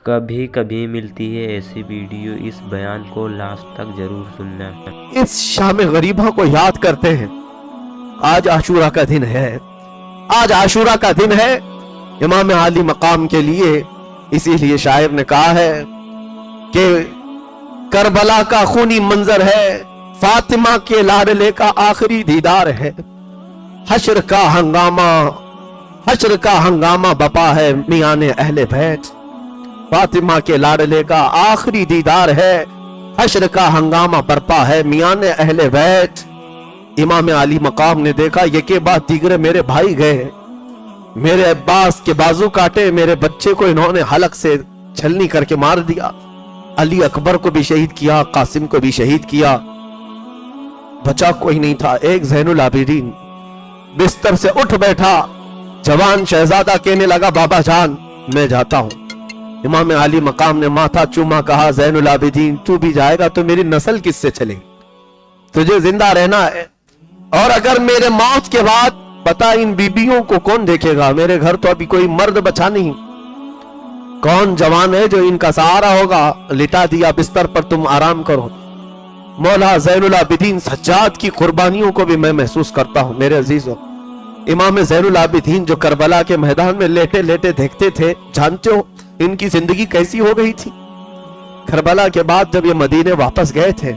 کبھی کبھی ملتی ہے ایسی ویڈیو، اس بیان کو لاسٹ تک ضرور سننا۔ اس شام غریبہ کو یاد کرتے ہیں۔ آج عاشورہ کا دن ہے، آج عاشورہ کا دن ہے امام عالی مقام کے لیے۔ اسی لیے شاعر نے کہا ہے کہ کربلا کا خونی منظر ہے، فاطمہ کے لاڈلے کا آخری دیدار ہے، حشر کا ہنگامہ بپا ہے میاں اہل بیت، فاطمہ کے لاڈلے کا آخری دیدار ہے، حشر کا ہنگامہ برپا ہے میاں اہل بیت۔ امام علی مقام نے دیکھا یہ کے بعد دیگرے میرے بھائی گئے، میرے عباس کے بازو کاٹے، میرے بچے کو انہوں نے حلق سے چھلنی کر کے مار دیا، علی اکبر کو بھی شہید کیا، قاسم کو بھی شہید کیا، بچا کوئی نہیں تھا۔ ایک زین العابدین بستر سے اٹھ بیٹھا، جوان شہزادہ کہنے لگا بابا جان میں جاتا ہوں۔ امام علی مقام نے ماتھا چوما، کہا زین العابدین تو بھی جائے گا تو میری نسل کس سے چلے گی؟ تجھے زندہ رہنا ہے، اور اگر میرے موت کے بعد پتا ان بیبیوں کو کون دیکھے گا؟ میرے گھر تو ابھی کوئی مرد بچا نہیں، کون جوان ہے جو ان کا سہارا ہوگا؟ لٹا دیا بستر پر، تم آرام کرو۔ مولا زین العابدین سجاد کی قربانیوں کو بھی میں محسوس کرتا ہوں میرے عزیزوں۔ امام زین العابدین جو کربلا کے میدان میں لیٹے لیٹے دیکھتے تھے، جانتے ہو ان کی زندگی کیسی ہو گئی تھی؟ کربلا کے بعد جب یہ مدینے واپس گئے تھے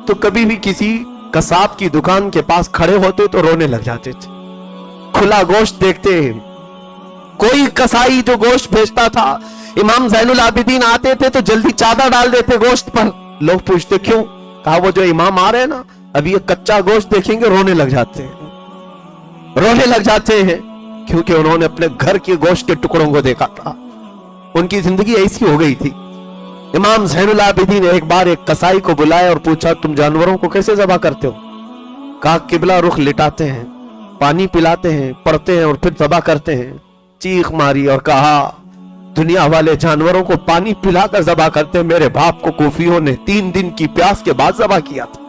تو کبھی بھی کسی قصاب کی دکان کے پاس کھڑے ہوتے تو رونے لگ جاتے تھے۔ کھلا گوشت دیکھتے، کوئی قصائی جو گوشت بھیجتا تھا، امام زین العابدین آتے تھے تو جلدی چادر ڈال دیتے گوشت پر۔ لوگ پوچھتے کیوں؟ کہا وہ جو امام آ رہے ہیں نا، ابھی یہ کچا گوشت دیکھیں گے رونے لگ جاتے ہیں، کیونکہ انہوں نے اپنے گھر کے گوشت کے ٹکڑوں کو دیکھا تھا۔ ان کی زندگی ایسی ہو گئی تھی۔ امام زین العابدین نے ایک بار ایک قصائی کو بلایا اور پوچھا تم جانوروں کو کیسے ذبح کرتے ہو؟ کہا قبلہ رخ لٹاتے ہیں، پانی پلاتے ہیں، پڑھتے ہیں اور پھر ذبح کرتے ہیں۔ چیخ ماری اور کہا دنیا والے جانوروں کو پانی پلا کر ذبح کرتے ہیں، میرے باپ کو کوفیوں نے 3 دن کی پیاس کے بعد ذبح کیا تھا،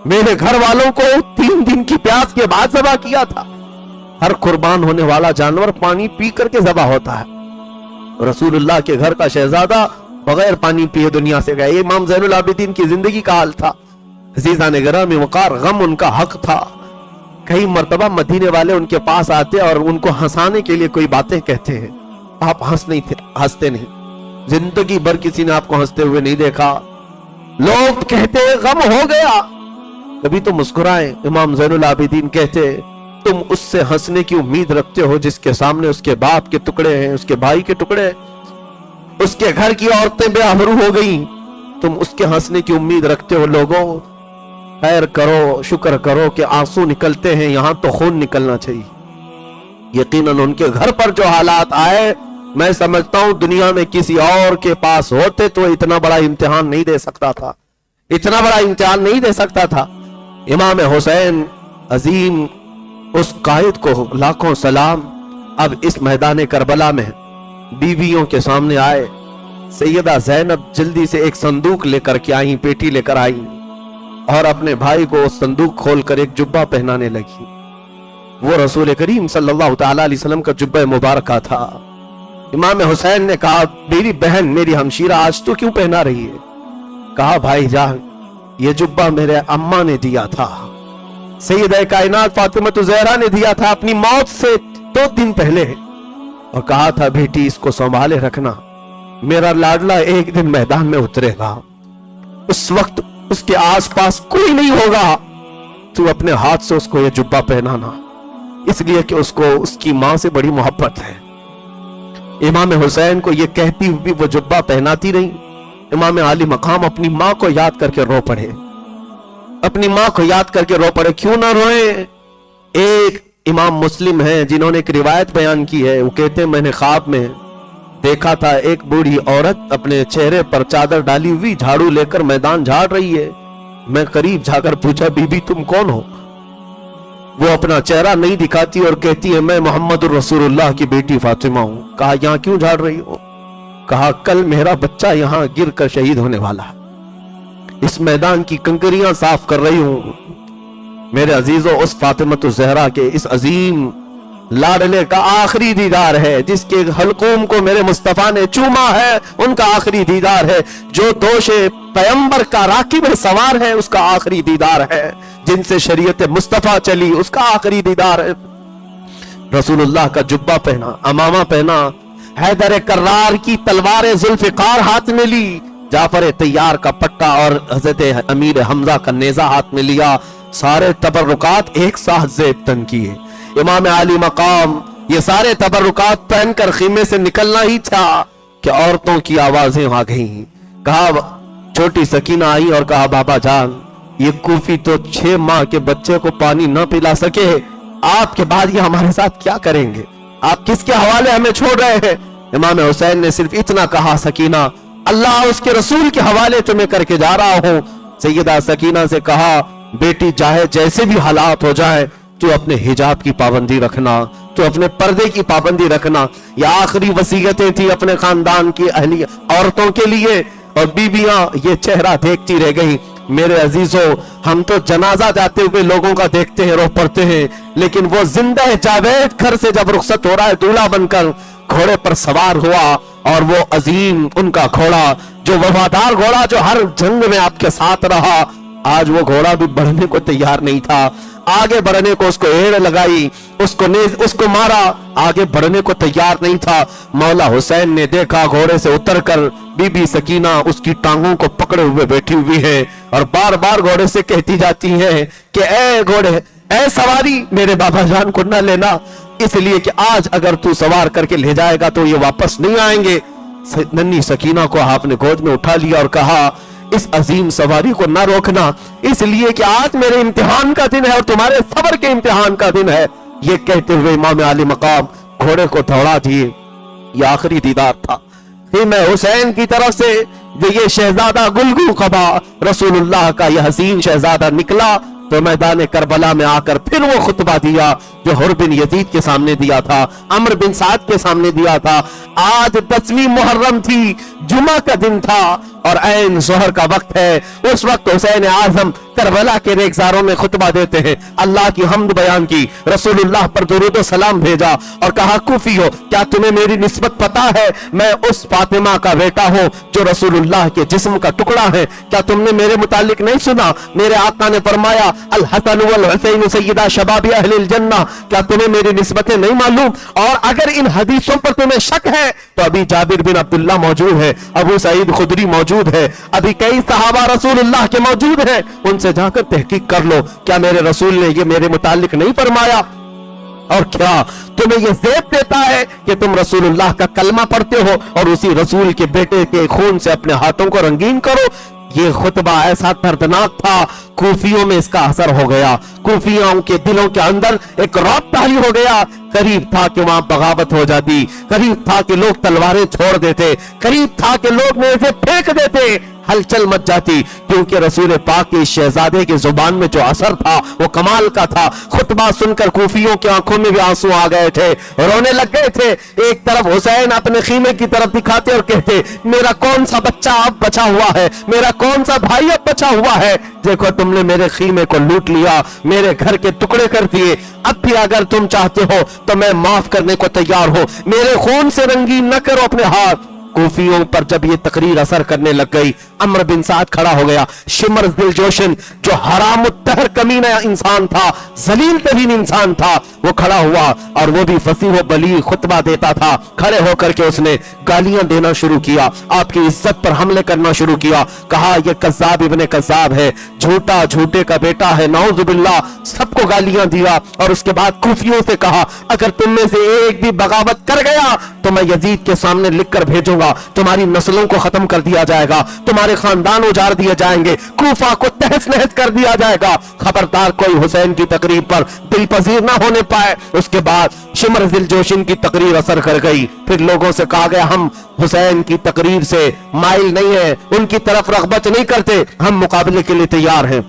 میرے گھر والوں کو 3 دن کی پیاس کے بعد ذبح کیا تھا۔ ہر قربان ہونے والا جانور پانی پی کر کے ذبح ہوتا ہے۔ رسول اللہ کے گھر کا شہزادہ بغیر پانی پیے دنیا سے گئے۔ امام زین العابدین کی زندگی کا حال تھا۔ عزیزان گرامی وقار، غم ان کا حق تھا۔ کئی مرتبہ مدینے والے ان کے پاس آتے اور ان کو ہنسانے کے لیے کوئی باتیں کہتے ہیں، آپ ہنستے نہیں، زندگی بھر کسی نے آپ کو ہنستے ہوئے نہیں دیکھا۔ لوگ کہتے غم ہو گیا، کبھی تو مسکرائیں۔ امام زین العابدین کہتے تم اس سے ہنسنے کی امید رکھتے ہو جس کے سامنے اس کے باپ کے ٹکڑے ہیں، اس کے بھائی کے ٹکڑے، اس کے گھر کی عورتیں بے آبرو ہو گئیں، تم اس کے ہنسنے کی امید رکھتے ہو۔ لوگوں خیر کرو، شکر کرو کہ آنسو نکلتے ہیں، یہاں تو خون نکلنا چاہیے۔ یقیناً ان کے گھر پر جو حالات آئے، میں سمجھتا ہوں دنیا میں کسی اور کے پاس ہوتے تو اتنا بڑا امتحان نہیں دے سکتا تھا۔ امام حسین عظیم اس قائد کو لاکھوں سلام۔ اب اس میدان کربلا میں بیویوں کے سامنے آئے۔ سیدہ زینب جلدی سے ایک صندوق لے کر کے آئیں، پیٹی لے کر آئیں، اور اپنے بھائی کو صندوق کھول کر ایک جبہ پہنانے لگی۔ وہ رسول کریم صلی اللہ تعالی علیہ وسلم کا جبہ مبارکہ تھا۔ امام حسین نے کہا میری بہن، میری ہمشیرہ آج تو کیوں پہنا رہی ہے؟ کہا بھائی جان یہ جبہ میرے اماں نے دیا تھا، سیدہ کائنات فاطمہ زہرا نے دیا تھا اپنی موت سے 2 دن پہلے، اور کہا تھا بیٹی اس کو سنبھالے رکھنا، میرا لاڈلا ایک دن میدان میں اترے گا، اس وقت اس کے آس پاس کوئی نہیں ہوگا، تو اپنے ہاتھ سے اس کو یہ جبہ پہنانا، اس لیے کہ اس کو اس کی ماں سے بڑی محبت ہے۔ امام حسین کو یہ کہتی ہوئی وہ جبہ پہناتی رہی۔ امام علی مقام اپنی ماں کو یاد کر کے رو پڑے، کیوں نہ روئیں؟ ایک امام مسلم ہیں جنہوں نے ایک روایت بیان کی ہے، وہ کہتے ہیں میں نے خواب میں دیکھا تھا ایک بوڑھی عورت اپنے چہرے پر چادر ڈالی ہوئی جھاڑو لے کر میدان جھاڑ رہی ہے۔ میں قریب جا کر پوچھا بی بی تم کون ہو؟ وہ اپنا چہرہ نہیں دکھاتی اور کہتی ہے میں محمد الرسول اللہ کی بیٹی فاطمہ ہوں۔ کہا یہاں کیوں جھاڑ رہی ہو؟ کہا کل میرا بچہ یہاں گر کر شہید ہونے والا ہے، اس میدان کی کنکریاں صاف کر رہی ہوں۔ میرے عزیزوں، اس فاطمہ الزہرا کے اس عظیم लाडले का आखिरी दीदार है, जिसके हलकूम को मेरे मुस्तफा ने चूमा है उनका आखिरी दीदार है, जो दोषे पैगंबर का राकिब सवार है उसका आखिरी दीदार है, जिनसे शरीयत मुस्तफा चली उसका आखिरी दीदार है। रसूलुल्लाह का जुब्बा पहना, अमामा पहना, हैदर कर्रार की तलवार जुल्फिकार हाथ में ली, जाफर तैयार का पट्टा और हजरत अमीर हमजा का नेजा हाथ में लिया, सारे तबर्रुकात एक साथ ज़ेब तन किए। इमाम आली मकाम ये सारे तबर्रुकात पहनकर खीमे से निकलना ही था कि औरतों की आवाजें आ गई। कहा, छोटी सकीना आई और कहा, बाबा जान ये कूफी तो 6 माह के बच्चे को पानी न पिला सके, आपके बाद ये हमारे साथ क्या करेंगे, आप किसके हवाले हमें छोड़ रहे हैं। इमाम हुसैन ने सिर्फ इतना कहा, सकीना अल्लाह उसके रसूल के हवाले तुम्हें करके जा रहा हूं। सैयदा सकीना से कहा, बेटी चाहे जैसे भी हालात हो जाए तू अपने हिजाब की पाबंदी रखना, तू अपने पर्दे की पाबंदी रखना। ये आखिरी वसीयतें थी अपने खानदान की अहली औरतों के लिए। और बीबियां ये चेहरा देखती रह गई। मेरे अजीजों, हम तो जनाजा जाते हुए लोगों का देखते हैं, रो पड़ते हैं, लेकिन वो जिंदा जावेद घर से जब रुखसत हो रहा है दूल्हा बनकर, घोड़े पर सवार हुआ और वो अजीम उनका घोड़ा, जो वफादार घोड़ा जो हर जंग में आपके साथ रहा, आज वो घोड़ा भी बढ़ने को तैयार नहीं था। आगे बढ़ने को उसको एड़ लगाई, उसको मारा, आगे बढ़ने को तैयार नहीं था। मौला हुसैन ने देखा घोड़े से उतरकर बीबी सकीना उसकी टांगों को पकड़े हुए बैठी हुई है और बार बार घोड़े से कहती जाती है कि ए घोड़े, ए सवारी, मेरे बाबा जान को न लेना, इसलिए कि आज अगर तू सवार करके ले जाएगा तो ये वापस नहीं आएंगे। नन्ही सकीना को आपने गोद में उठा लिया और कहा, इस अजीम सवारी को ना रोकना, इसलिए कि आज मेरे इम्तिहान का दिन है और तुम्हारे सब्र के इम्तिहान का दिन है। ये कहते हुए इमाम आली मकाम घोड़े को दौड़ा दिए। ये आखिरी दीदार था। फिर हुसैन की तरफ से ये शहजादा गुलगू कबा रसूलुल्लाह का यह हसीन शहजादा निकला तो मैदान करबला में आकर फिर वो खुतबा दिया जो हुर बिन यजीद के सामने दिया था, अमर बिन साद के सामने दिया था। आज 10वीं मुहर्रम थी, जुमा का दिन था और ऐन जोहर का वक्त है। उस वक्त हुसैन आजम करबला के रेगजारों में खुतबा देते हैं, अल्लाह की हम्द बयान की, रसूलुल्लाह पर दुरूद और सलाम भेजा और कहा, कुफियो, क्या तुम्हें मेरी निस्बत पता है? मैं उस फातिमा का बेटा हूँ जो रसूलुल्लाह के जिस्म का टुकड़ा है। क्या तुमने मेरे मुतालिक नहीं सुना? मेरे आका ने फरमाया, अल हसन वल हुसैन सय्यदा शबाबी अहलिल जन्नह। क्या तुम्हें मेरी निस्बतें नहीं मालूम? और अगर इन हदीसों पर तुम्हें शक है तो अभी जाबिर बिन अब्दुल्लाह मौजूद है, अबू सईद खुदरी मौजूद है, अभी कई सहाबा रसूलुल्लाह के मौजूद हैं, उनसे जाकर तहकीक कर लो, क्या मेरे रसूल ने ये मेरे मुतालिक नहीं फरमाया? और क्या तुम्हें ये ज़ेब देता है कि तुम रसूलुल्लाह का कलमा पढ़ते हो और उसी रसूल के बेटे के खून से अपने हाथों को रंगीन करो? ये खुतबा ऐसा दर्दनाक था, कूफियों में इसका असर हो गया, कूफियों के दिलों के अंदर एक रौब तारी हो गया। करीब था कि वहां बगावत हो जाती, करीब था कि लोग तलवारें छोड़ देते, करीब था कि लोग में इसे फेंक देते, हलचल मच जाती, क्योंकि रसूल पाक के शहजादे की जुबान में जो असर था वो कमाल का था। खुतबा सुनकर कूफियों की आंखों में भी आंसू आ गए थे, रोने लग गए थे। एक तरफ हुसैन अपने खीमे की तरफ दिखाते और कहते, मेरा कौन सा बच्चा अब बचा हुआ है, मेरा कौन सा भाई अब बचा हुआ है? देखो तुमने मेरे खीमे को लूट लिया, मेरे घर के टुकड़े कर दिए, अब भी अगर तुम चाहते हो तो मैं माफ करने को तैयार हूं, मेरे खून से रंगीन न करो अपने हाथ। कूफियों पर जब ये तकरीर असर करने लग गई, अमर बिन साद खड़ा हो गया, शिमर दिलजोशन जो हरामुत्तहर कमीना इंसान था, जलील तरीन इंसान था, वो खड़ा हुआ और वो भी फसीह व बलीग खुतबा देता था। खड़े होकर के उसने गालियां देना शुरू किया, आपकी इज्जत पर हमले करना शुरू किया, कहा ये कज़्ज़ाब इब्ने कज़्ज़ाब है, झूठा झूठे का बेटा है, नाउज़ुबिल्लाह, सबको गालियां दिया। और उसके बाद कूफियों से कहा, अगर तुम में से एक भी बगावत कर गया तो मैं यजीद के सामने लिख कर भेजूंगा, तुम्हारी नस्लों को खत्म कर दिया जाएगा, तुम्हारे खानदान उजाड़ दिए जाएंगे, कूफा को तहस नहस कर दिया जाएगा। खबरदार कोई हुसैन की तकरीर पर दिल पजीर ना होने पाए। उसके बाद शिमर दिलजोशिन की तकरीर असर कर गई। फिर लोगों से कहा गया, हम हुसैन की तकरीर से माइल नहीं है, उनकी तरफ रग़बत नहीं करते, हम मुकाबले के लिए तैयार हैं।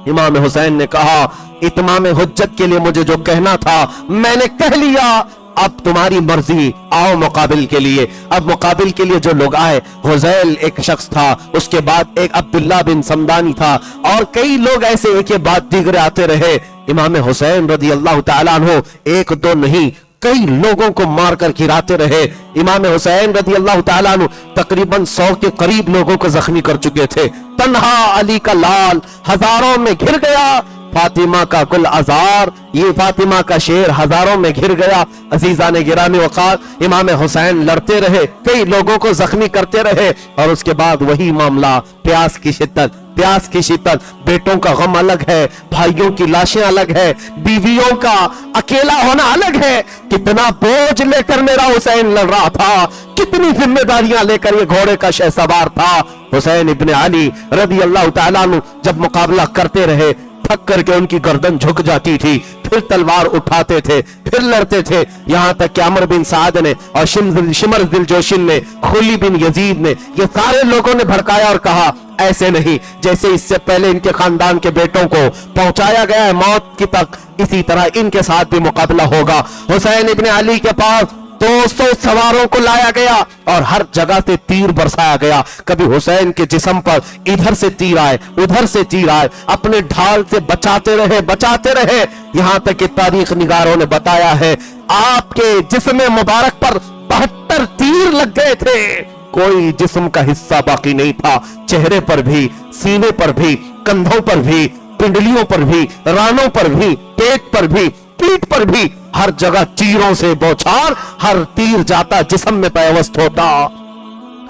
इमाम हुसैन ने कहा, इत्माम हुज्जत के लिए मुझे जो कहना था मैंने कह लिया, अब तुम्हारी मर्जी, आओ मुकाबिल के लिए। अब मुकाबिल के लिए जो लोग आए, हुज़ैल एक शख्स था, उसके बाद एक अब्दुल्ला बिन समदानी था और कई लोग ऐसे एक के बाद दीगरे आते रहे। इमाम हुसैन रजी अल्लाह ताला अन्हु एक दो नहीं कई लोगों को मारकर गिराते रहे। इमाम हुसैन रजी अल्लाह ताला अन्हु तकरीबन 100 के करीब लोगों को जख्मी कर चुके थे। तन्हा अली का लाल हजारों में घिर गया, फातिमा का कुल अजार, ये फातिमा का शेर हजारों में घिर गया। अजीजा ने गिरामी वक़ात इमाम हुसैन लड़ते रहे, कई लोगों को जख्मी करते रहे और उसके बाद वही मामला, प्यास की शिद्दत, प्यास की शिद्दत, बेटों का गम अलग है, भाइयों की लाशें अलग है, बीवियों का अकेला होना अलग है। कितना बोझ लेकर मेरा हुसैन लड़ रहा था, कितनी जिम्मेदारियां लेकर ये घोड़े का शहसवार था। हुसैन इब्ने अली रज़ी अल्लाह ताला अन्हु जब मुकाबला करते रहे, थक करके उनकी गर्दन झुक जाती थी, फिर तलवार उठाते थे, फिर लड़ते थे। यहां तक कि अमर बिन साद ने और शिमर दिलजोशिन ने, खुली बिन यजीद ने, ये सारे लोगों ने भड़काया और कहा ऐसे नहीं, जैसे इससे पहले इनके खानदान के बेटों को पहुंचाया गया है मौत की तक, इसी तरह इनके साथ भी मुकाबला होगा। हुसैन इब्ने अली के पास 200 सवारों को लाया गया और हर जगह से तीर बरसाया गया। कभी हुसैन के जिस्म पर इधर से तीर आए, उधर से तीर आए, अपने ढाल से बचाते रहे। यहां तक कि तारीख निगारों ने बताया है आपके जिस्म मुबारक पर 72 तीर लग गए थे। कोई जिस्म का हिस्सा बाकी नहीं था, चेहरे पर भी, सीने पर भी, कंधों पर भी, पिंडलियों पर भी, रानों पर भी, पेट पर भी, पीठ पर भी, हर जगह तीरों से बौछार। हर तीर जाता जिस्म में पैवस्त होता,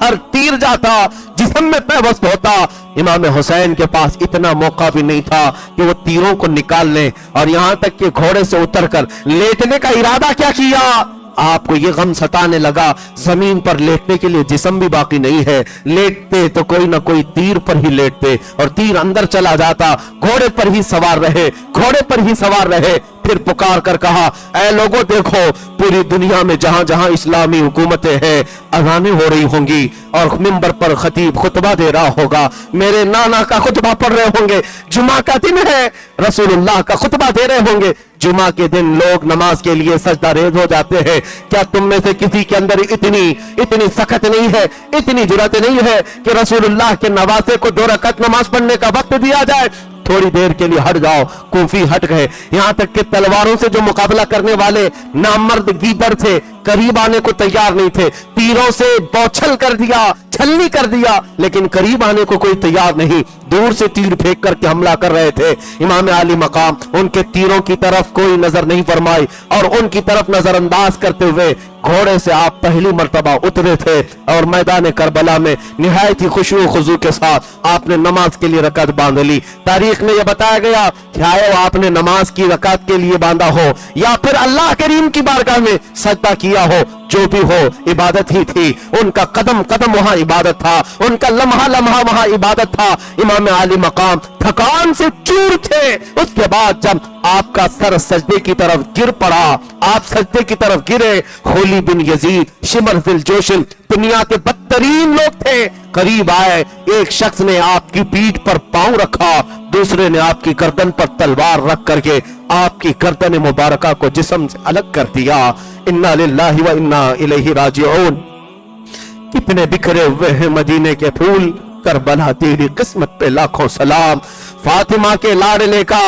हर तीर जाता जिस्म में पैवस्त होता। इमाम हुसैन के पास इतना मौका भी नहीं था कि वो तीरों को निकाल ले, और यहां तक कि घोड़े से उतरकर लेटने का इरादा क्या किया, आपको ये गम सताने लगा जमीन पर लेटने के लिए जिस्म भी बाकी नहीं है। लेटते तो कोई ना कोई तीर पर ही लेटते और तीर अंदर चला जाता। घोड़े पर ही सवार रहे, फिर पुकार कर कहा ऐ लोगों देखो, पूरी दुनिया में जहां जहां इस्लामी हुकूमतें हैं अज़ानें हो रही होंगी और मिंबर पर खतीब खुतबा दे रहा होगा, मेरे नाना का खुतबा पढ़ रहे होंगे, जुमा का दिन है, रसूलुल्लाह का खुतबा दे रहे होंगे। जुमा के दिन लोग नमाज के लिए सजदा रेज हो जाते हैं। क्या तुम में से किसी के अंदर इतनी सख्त नहीं है, इतनी जुर्रत नहीं है कि रसूलुल्लाह के नवासे को 2 रकात नमाज पढ़ने का वक्त दिया जाए? थोड़ी देर के लिए हट जाओ। कूफी हट गए, यहां तक कि तलवारों से जो मुकाबला करने वाले नामर्द गीदड़ थे, करीब आने को तैयार नहीं थे। तीरों से बौछल कर दिया, छलनी कर दिया, लेकिन करीब आने को कोई तैयार नहीं, दूर से तीर फेंक करके हमला कर रहे थे। इमाम आली मकाम उनके तीरों की तरफ कोई नजर नहीं फरमाई और उनकी तरफ नजरअंदाज करते हुए घोड़े से आप पहली मर्तबा उतरे थे और मैदान करबला में निहायत ही खुशू खुजू के साथ आपने नमाज के लिए रकात बांध ली। तारीख में यह बताया गया चाहे आपने नमाज की रकात के लिए बांधा हो या फिर अल्लाह करीम की बारगाह में सजदा किया हो, जो भी हो इबादत ही थी। उनका कदम कदम वहां इबादत था, उनका लम्हा लम्हा वहां इबादत था। इमाम आली मकाम थकान से चूर थे। उसके बाद जब आपका सर सजदे की तरफ गिर पड़ा, आप सजदे की तरफ गिरे, खुली बिन यजीद, शिमर दिलजोशिन दुनिया के बदतरीन लोग थे, करीब आए। एक शख्स ने आपकी पीठ पर पांव रखा, दूसरे ने आपकी गर्दन पर तलवार रख करके आपकी गर्दन मुबारका को जिस्म से अलग कर दिया। इन्ना लिल्लाहि व इन्ना इलैहि राजिऊन। कितने बिखरे हुए हैं मदीने के फूल, करबला तेरी किस्मत पे लाखों सलाम। फातिमा के लाडले का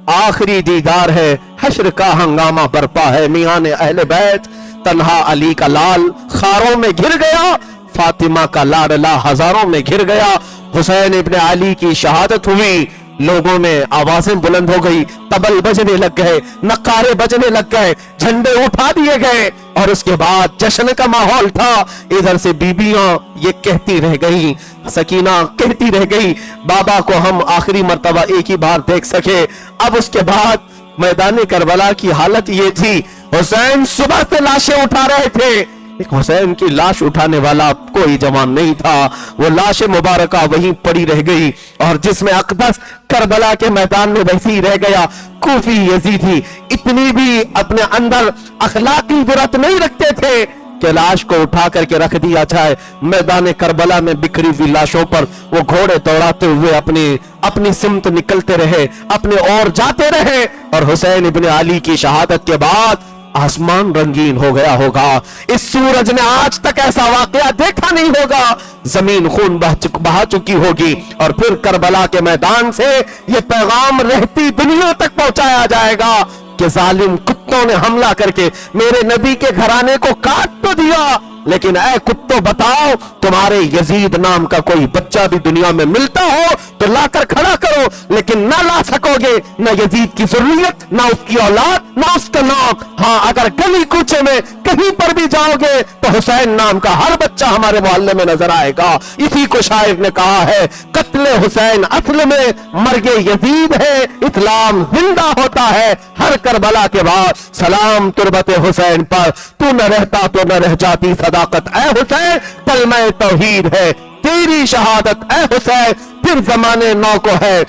आखिरी दीदार है, हश्र का हंगामा बरपा है, मियां ने अहले बैत, तन्हा अली का लाल खारों में घिर गया, फातिमा का लाडला हजारों में घिर गया। हुसैन इब्ने अली की शहादत हुई, लोगों में आवाजें बुलंद हो गई, तबल बजने लग गए, नक्कारे बजने लग गए, झंडे उठा दिए गए और उसके बाद जश्न का माहौल था। इधर से बीबियां ये कहती रह गई, सकीना कहती रह गई बाबा को हम आखिरी मर्तबा एक ही बार देख सके। अब उसके बाद मैदान करबला की हालत ये थी, हुसैन सुबह से लाशें उठा रहे थे, एक हुसैन की लाश उठाने वाला कोई जवान नहीं था। वो लाश मुबारका वहीं पड़ी रह गई और जिसमें अकदस करबला के मैदान में वैसे ही रह गया। कूफी यजीदी इतनी भी अपने अंदर अखलाकी जुर्रत नहीं रखते थे कि लाश को उठा करके रख दिया जाए। मैदान करबला में बिखरी हुई लाशों पर वो घोड़े दौड़ाते हुए अपनी सिमत निकलते रहे, अपने और जाते रहे। और हुसैन इब्ने अली की शहादत के बाद आसमान रंगीन हो गया होगा। इस सूरज ने आज तक ऐसा वाकया देखा नहीं होगा। زمین خون بہا چکی ہوگی، اور پھر کربلا کے میدان سے یہ پیغام رہتی دنیا تک پہنچایا جائے گا کہ ظالم کتوں نے حملہ کر کے میرے نبی کے گھرانے کو کاٹ تو دیا، لیکن اے کتوں بتاؤ تمہارے یزید نام کا کوئی بچہ بھی دنیا میں ملتا ہو تو لا کر کھڑا کرو، لیکن نہ لا سکو گے نہ یزید کی ذریت، نہ اس کی اولاد، نہ اس کا نام۔ ہاں اگر گلی کوچے میں کہیں پر بھی جاؤ گے تو حسین نام کا ہر بچہ ہمارے محلے میں نظر آئے گا۔ اسی کو شاعر نے کہا ہے قتل حسین اصل میں مرگ یزید ہے، اسلام زندہ ہوتا ہے ہر کربلا کے بعد۔ سلام تربت حسین پر، تو نہ رہتا تو نہ رہ جاتی صداقت اے حسین، کلمہ توحید ہے تیری شہادت اے حسین، پھر زمانے نو کو ہے،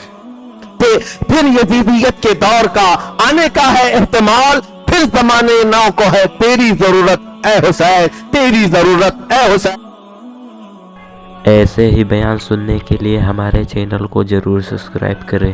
پھر یزیدیت کے دور کا آنے کا ہے احتمال، پھر زمانے نو کو ہے تیری ضرورت اے حسین، تیری ضرورت اے حسین۔ ایسے ہی بیان سننے کے لیے ہمارے چینل کو ضرور سبسکرائب کریں۔